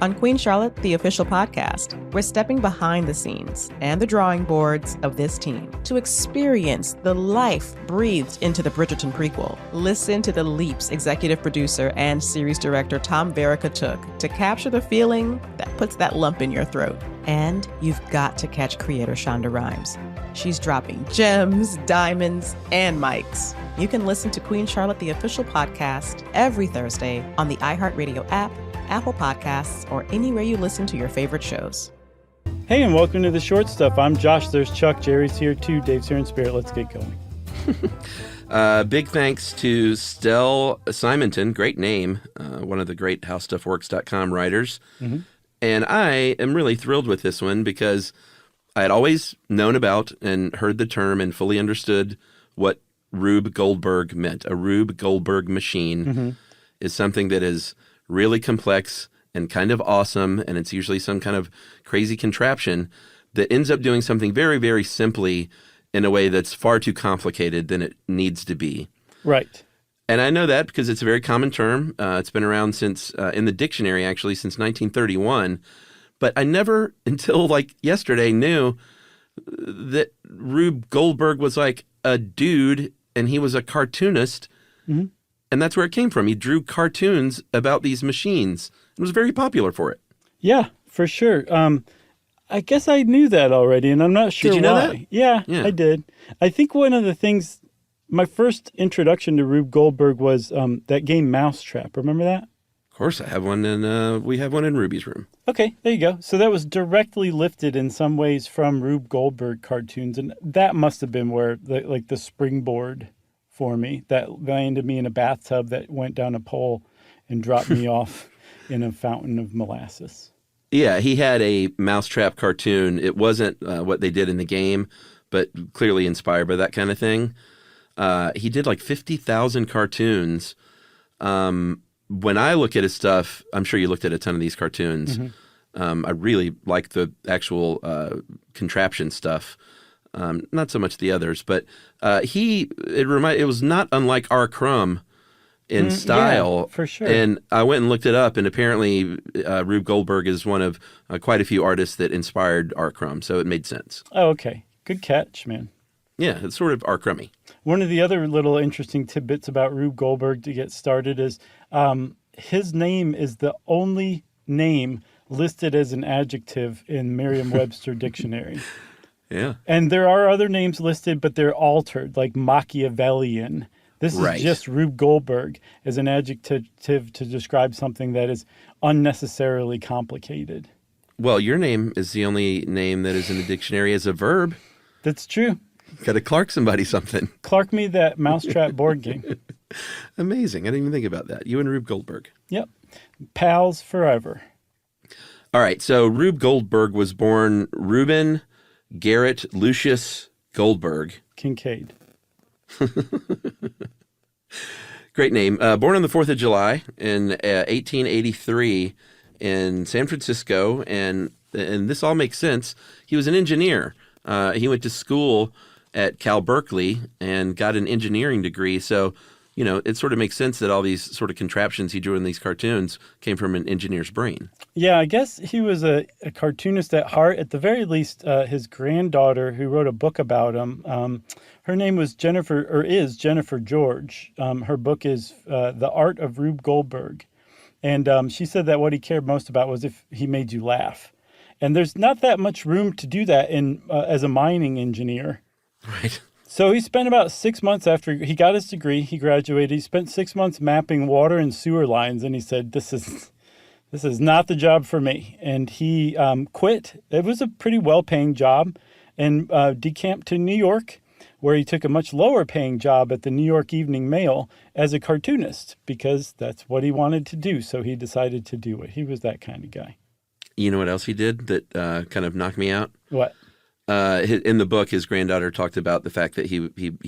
On Queen Charlotte, the official podcast, we're stepping behind the scenes and the drawing boards of this team to experience the life breathed into the Bridgerton prequel. Listen to the leaps executive producer and series director Tom Verica took to capture the feeling that puts that lump in your throat. And you've got to catch creator Shonda Rhimes. She's dropping gems, diamonds, and mics. You can listen to Queen Charlotte, the official podcast, every Thursday on the iHeartRadio app, Apple Podcasts, or anywhere you listen to your favorite shows. Hey, and welcome to The Short Stuff. I'm Josh. There's Chuck. Jerry's here, too. Dave's here in spirit. Let's get going. Big thanks to Stell Simonton. Great name. One of the great HowStuffWorks.com writers. Mm-hmm. And I am really thrilled with this one because I had always known about and heard the term and fully understood what Rube Goldberg meant. A Rube Goldberg machine is something that is really complex and kind of awesome, and it's usually some kind of crazy contraption that ends up doing something very, very simply in a way that's far too complicated than it needs to be. Right. And I know that because it's a very common term. It's been around since, in the dictionary actually, since 1931. But I never, until like yesterday, knew that Rube Goldberg was like a dude and he was a cartoonist. Mm-hmm. And that's where it came from. He drew cartoons about these machines. It was very popular for it. Yeah, for sure. I guess I knew that already, and I'm not sure why. Did you know that? Yeah, I did. I think one of the things, my first introduction to Rube Goldberg was that game Mousetrap. Remember that? Of course, I have one, and we have one in Ruby's room. Okay, there you go. So that was directly lifted in some ways from Rube Goldberg cartoons, and that must have been where the springboard for me that landed me in a bathtub that went down a pole and dropped me off in a fountain of molasses. Yeah, he had a Mousetrap cartoon. It wasn't what they did in the game, but clearly inspired by that kind of thing. He did like 50,000 cartoons. When I look at his stuff, I'm sure you looked at a ton of these cartoons. Mm-hmm. I really like the actual contraption stuff. Not so much the others, but it was not unlike R. Crumb in style. Yeah, for sure. And I went and looked it up, and apparently Rube Goldberg is one of quite a few artists that inspired R. Crumb, so it made sense. Oh, okay. Good catch, man. Yeah, it's sort of R. Crummy. One of the other little interesting tidbits about Rube Goldberg to get started is his name is the only name listed as an adjective in Merriam-Webster dictionary. Yeah. And there are other names listed, but they're altered, like Machiavellian. This is just Rube Goldberg as an adjective to describe something that is unnecessarily complicated. Well, your name is the only name that is in the dictionary as a verb. That's true. Got to Clark somebody something. Clark me that Mousetrap board game. Amazing. I didn't even think about that. You and Rube Goldberg. Yep. Pals forever. All right. So Rube Goldberg was born Reuben Garrett Lucius Goldberg. Kincaid. Great name. Born on the 4th of July in 1883 in San Francisco. And this all makes sense. He was an engineer. He went to school at Cal Berkeley and got an engineering degree. So, you know, it sort of makes sense that all these sort of contraptions he drew in these cartoons came from an engineer's brain. Yeah, I guess he was a cartoonist at heart. At the very least, his granddaughter, who wrote a book about him, her name was is Jennifer George. Her book is The Art of Rube Goldberg. And she said that what he cared most about was if he made you laugh. And there's not that much room to do that as a mining engineer. Right. So he spent about 6 months after he got his degree, he graduated. He spent 6 months mapping water and sewer lines, and he said, this is not the job for me. And he quit. It was a pretty well-paying job, and decamped to New York, where he took a much lower-paying job at the New York Evening Mail as a cartoonist, because that's what he wanted to do. So he decided to do it. He was that kind of guy. You know what else he did that kind of knocked me out? What? In the book, his granddaughter talked about the fact that he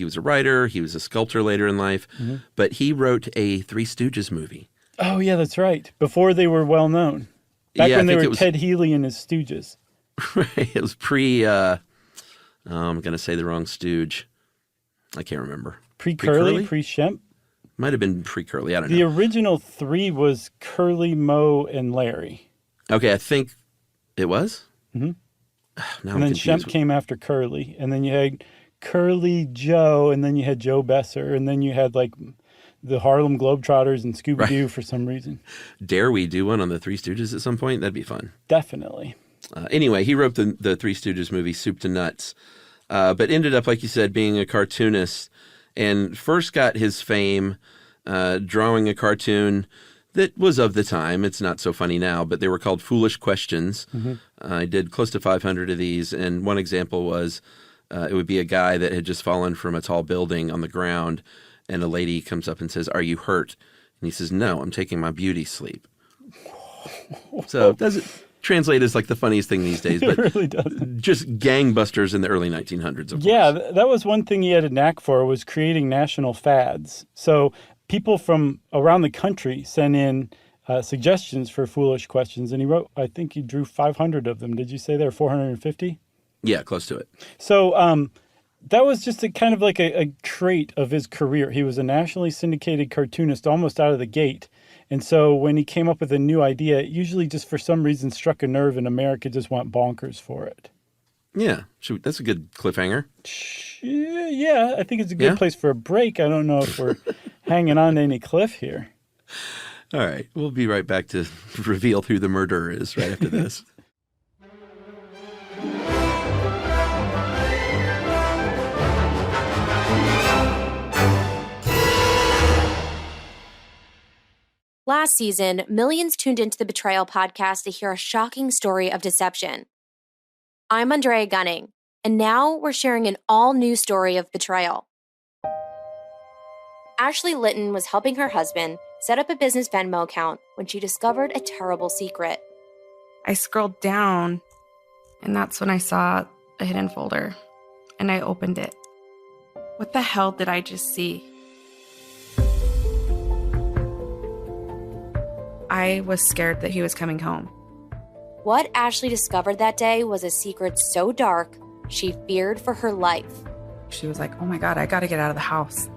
was a writer, he was a sculptor later in life, but he wrote a Three Stooges movie. Oh, yeah, that's right. Before they were well known. Back when they were Ted Healy and his Stooges. Right. It was I'm going to say the wrong Stooge. I can't remember. Pre-Curly? Pre-Shemp? Might have been pre-Curly. I don't know. The original three was Curly, Moe, and Larry. Okay, I think it was. Mm-hmm. Now And I'm then confused. Shemp came after Curly, and then you had Curly Joe, and then you had Joe Besser, and then you had like the Harlem Globetrotters and Scooby Doo for some reason. Dare we do one on the Three Stooges at some point? That'd be fun. Definitely. Anyway, he wrote the Three Stooges movie Soup to Nuts, but ended up, like you said, being a cartoonist, and first got his fame drawing a cartoon that was of the time. It's not so funny now, but they were called Foolish Questions. Mm-hmm. I did close to 500 of these, and one example was it would be a guy that had just fallen from a tall building on the ground, and a lady comes up and says, "Are you hurt?" And he says, "No, I'm taking my beauty sleep." So it doesn't translate as like the funniest thing these days, but It really doesn't. just gangbusters in the early 1900s, of Yeah, course. that was one thing he had a knack for, was creating national fads. So people from around the country sent in suggestions for Foolish Questions, and he wrote, I think he drew 500 of them. Did you say there were 450? Yeah, close to it. So that was just a kind of like a trait of his career. He was a nationally syndicated cartoonist almost out of the gate. And so when he came up with a new idea, it usually just for some reason struck a nerve, and America just went bonkers for it. Yeah, that's a good cliffhanger. Yeah, I think it's a good place for a break. I don't know if we're hanging on to any cliff here. All right, we'll be right back to reveal who the murderer is right after this. Last season, millions tuned into the Betrayal podcast to hear a shocking story of deception. I'm Andrea Gunning, and now we're sharing an all-new story of betrayal. Ashley Litton was helping her husband set up a business Venmo account when she discovered a terrible secret. I scrolled down, and that's when I saw a hidden folder, and I opened it. What the hell did I just see? I was scared that he was coming home. What Ashley discovered that day was a secret so dark, she feared for her life. She was like, "Oh my God, I got to get out of the house.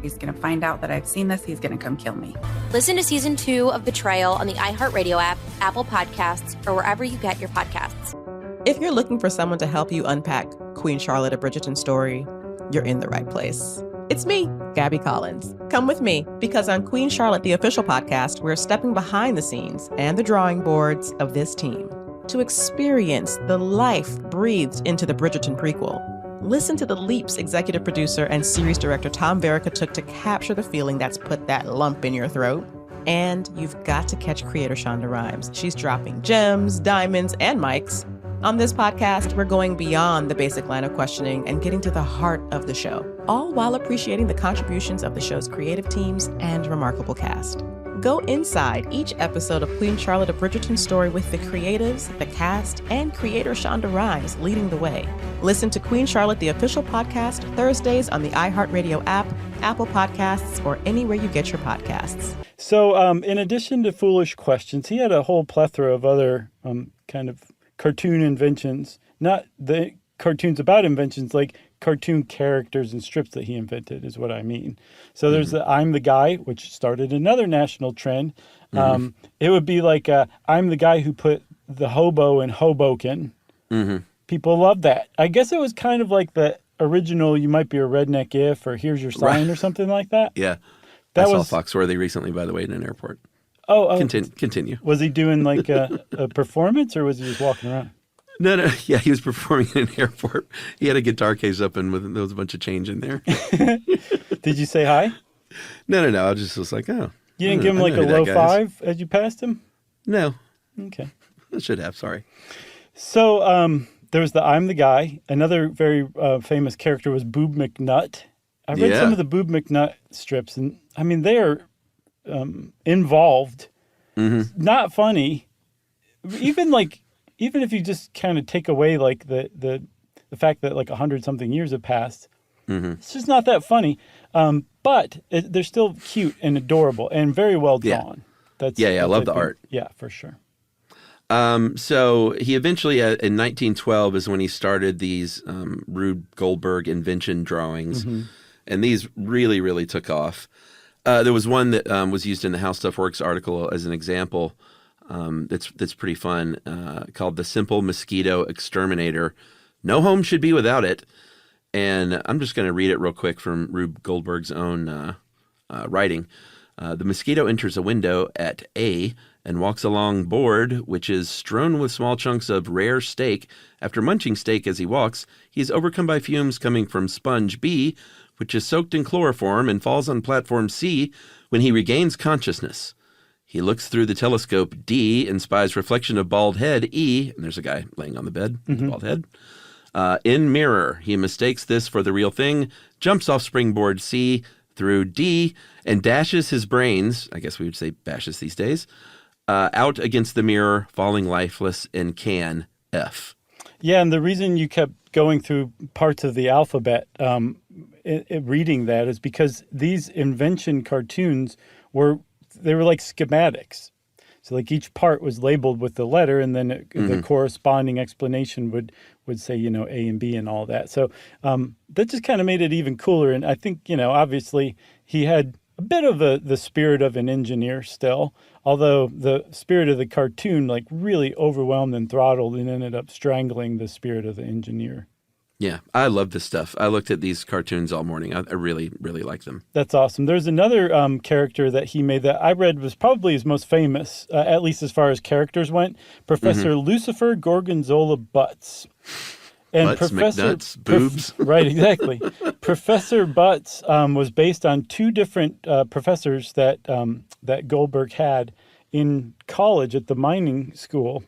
He's going to find out that I've seen this. He's going to come kill me." Listen to Season 2 of Betrayal on the iHeartRadio app, Apple Podcasts, or wherever you get your podcasts. If you're looking for someone to help you unpack Queen Charlotte, a Bridgerton story, you're in the right place. It's me, Gabby Collins. Come with me, because on Queen Charlotte, the official podcast, we're stepping behind the scenes and the drawing boards of this team to experience the life breathed into the Bridgerton prequel. Listen to the leaps executive producer and series director Tom Verica took to capture the feeling that's put that lump in your throat. And you've got to catch creator Shonda Rhimes. She's dropping gems, diamonds, and mics. On this podcast, we're going beyond the basic line of questioning and getting to the heart of the show, all while appreciating the contributions of the show's creative teams and remarkable cast. Go inside each episode of Queen Charlotte, a Bridgerton story with the creatives, the cast, and creator Shonda Rhimes leading the way. Listen to Queen Charlotte, the official podcast, Thursdays on the iHeartRadio app, Apple Podcasts, or anywhere you get your podcasts. So in addition to Foolish Questions, he had a whole plethora of other kind of cartoon inventions, not the cartoons about inventions, like cartoon characters and strips that he invented is what I mean. So there's the I'm the Guy, which started another national trend. It would be like I'm the guy who put the hobo in Hoboken. People love that. I guess it was kind of like the original You Might Be a Redneck If, or Here's Your Sign, or something like that. Yeah. That I was saw Foxworthy recently, by the way, in an airport. Oh, Continue. Was he doing like a performance, or was he just walking around? No. Yeah, he was performing in an airport. He had a guitar case up, and there was a bunch of change in there. Did you say hi? No. I just was like, oh. You didn't give him I like know a who that low guy is. five as you passed him? No, Okay. I should have. Sorry. So there was the I'm the Guy. Another very famous character was Boob McNutt. I read some of the Boob McNutt strips, and I mean, they are involved, not funny. Even if you just kind of take away like the fact that like 100-something years have passed, it's just not that funny. But they're still cute and adorable and very well drawn. I love the art. Yeah, for sure. So he eventually, in 1912, is when he started these Rube Goldberg invention drawings, and these really, really took off. There was one that was used in the How Stuff Works article as an example. that's pretty fun, called The Simple Mosquito Exterminator. No home should be without it. And I'm just going to read it real quick from Rube Goldberg's own writing. The mosquito enters a window at A and walks along board, which is strewn with small chunks of rare steak. After munching steak as he walks, he is overcome by fumes coming from sponge B, which is soaked in chloroform, and falls on platform C when he regains consciousness. He looks through the telescope D and spies reflection of bald head E, and there's a guy laying on the bed with a bald head. In mirror, he mistakes this for the real thing, jumps off springboard C through D, and dashes his brains, I guess we would say bashes these days, out against the mirror, falling lifeless in can F. Yeah, and the reason you kept going through parts of the alphabet reading that is because these invention cartoons were like schematics. So like each part was labeled with the letter, and then the corresponding explanation would say, A and B and all that. So that just kind of made it even cooler. And I think, obviously he had a bit of the spirit of an engineer still, although the spirit of the cartoon like really overwhelmed and throttled and ended up strangling the spirit of the engineer. Yeah, I love this stuff. I looked at these cartoons all morning. I really, really like them. That's awesome. There's another character that he made that I read was probably his most famous, at least as far as characters went, Professor Lucifer Gorgonzola Butts. And Butts, McNuts, boobs. Right, exactly. Professor Butts was based on two different professors that Goldberg had in college at the mining school.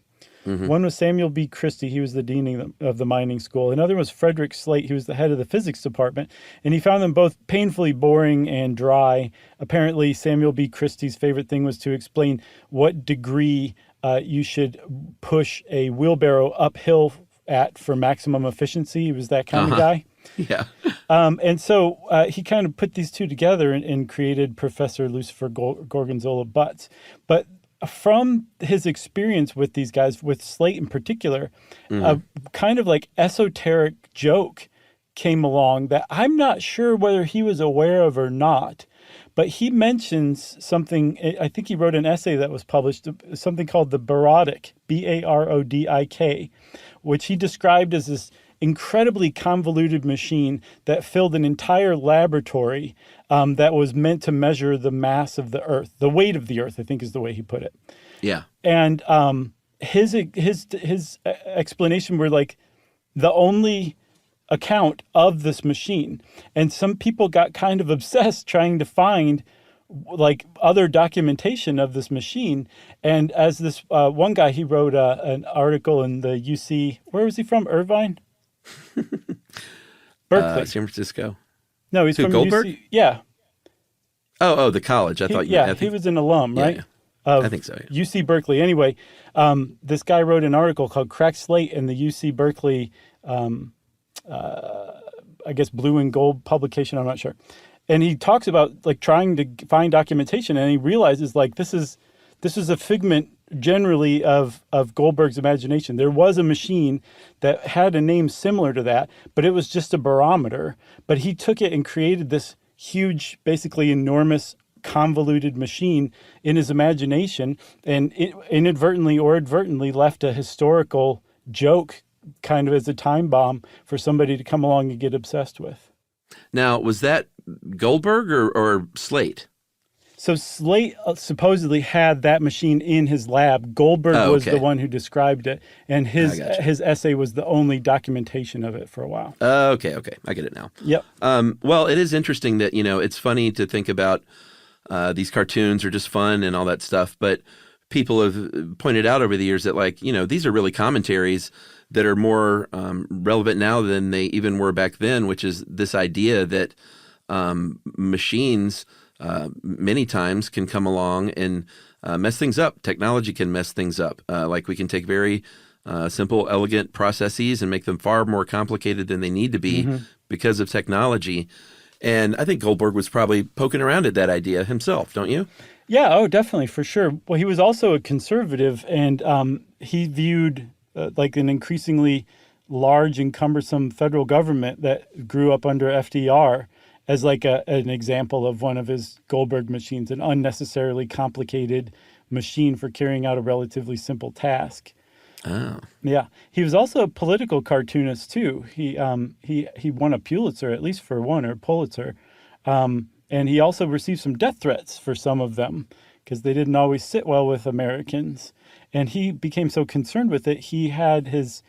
One was Samuel B. Christie. He was the dean of the mining school. Another was Frederick Slate. He was the head of the physics department. And he found them both painfully boring and dry. Apparently, Samuel B. Christie's favorite thing was to explain what degree you should push a wheelbarrow uphill at for maximum efficiency. He was that kind of guy. Yeah. And so he kind of put these two together and created Professor Lucifer Gorgonzola Butts. But from his experience with these guys, with Slate in particular, a kind of like esoteric joke came along that I'm not sure whether he was aware of or not. But he mentions something, I think he wrote an essay that was published, something called the Barodik, Barodik, which he described as this incredibly convoluted machine that filled an entire laboratory that was meant to measure the mass of the Earth, the weight of the Earth, I think is the way he put it. Yeah. And his explanation were like the only account of this machine. And some people got kind of obsessed trying to find like other documentation of this machine. And as this one guy, he wrote an article in the UC, where was he from? Irvine? Berkeley. San Francisco. No, he's from Goldberg? UC. Yeah. Oh, the college. I thought you. Yeah, he was an alum, right? Yeah. Of I think so. Yeah. UC Berkeley. Anyway, this guy wrote an article called "Cracked Slate" in the UC Berkeley, I guess blue and gold publication. I'm not sure. And he talks about like trying to find documentation, and he realizes like this is a figment generally of Goldberg's imagination. There was a machine that had a name similar to that, but it was just a barometer. But he took it and created this huge, basically enormous, convoluted machine in his imagination, and it inadvertently or advertently left a historical joke kind of as a time bomb for somebody to come along and get obsessed with. Now, was that Goldberg or Slate? So Slate supposedly had that machine in his lab. Goldberg was the one who described it, and his essay was the only documentation of it for a while. Okay, I get it now. Yep. Well, it is interesting that, it's funny to think about these cartoons are just fun and all that stuff, but people have pointed out over the years that, like, these are really commentaries that are more relevant now than they even were back then, which is this idea that machines many times can come along and mess things up. Technology can mess things up. Like we can take very simple, elegant processes and make them far more complicated than they need to be because of technology. And I think Goldberg was probably poking around at that idea himself, don't you? Yeah, oh, definitely, for sure. Well, he was also a conservative, and he viewed like an increasingly large and cumbersome federal government that grew up under FDR as like an example of one of his Goldberg machines, an unnecessarily complicated machine for carrying out a relatively simple task. Oh. Yeah. He was also a political cartoonist, too. He won a Pulitzer, at least for one, or Pulitzer. And he also received some death threats for some of them because they didn't always sit well with Americans. And he became so concerned with it, he had his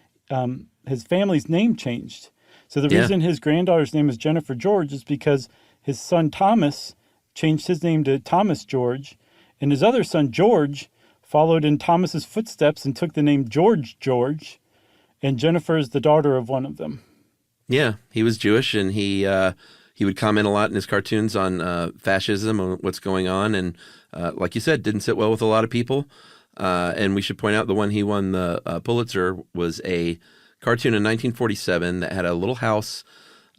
family's name changed. So the reason his granddaughter's name is Jennifer George is because his son Thomas changed his name to Thomas George, and his other son George followed in Thomas's footsteps and took the name George, and Jennifer is the daughter of one of them. Yeah, he was Jewish, and he would comment a lot in his cartoons on fascism and what's going on, and like you said, didn't sit well with a lot of people. And we should point out the one he won the Pulitzer was a cartoon in 1947 that had a little house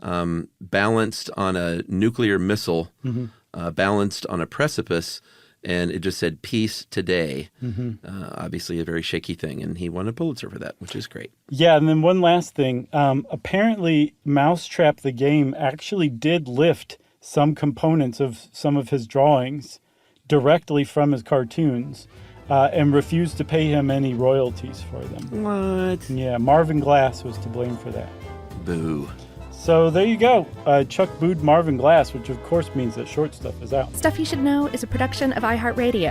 balanced on a nuclear missile, balanced on a precipice, and it just said "Peace Today." Obviously, a very shaky thing, and he won a Pulitzer for that, which is great. Yeah, and then one last thing. Apparently, Mousetrap the game actually did lift some components of some of his drawings directly from his cartoons. And refused to pay him any royalties for them. What? Yeah, Marvin Glass was to blame for that. Boo. So there you go. Chuck booed Marvin Glass, which of course means that Short Stuff is out. Stuff You Should Know is a production of iHeartRadio.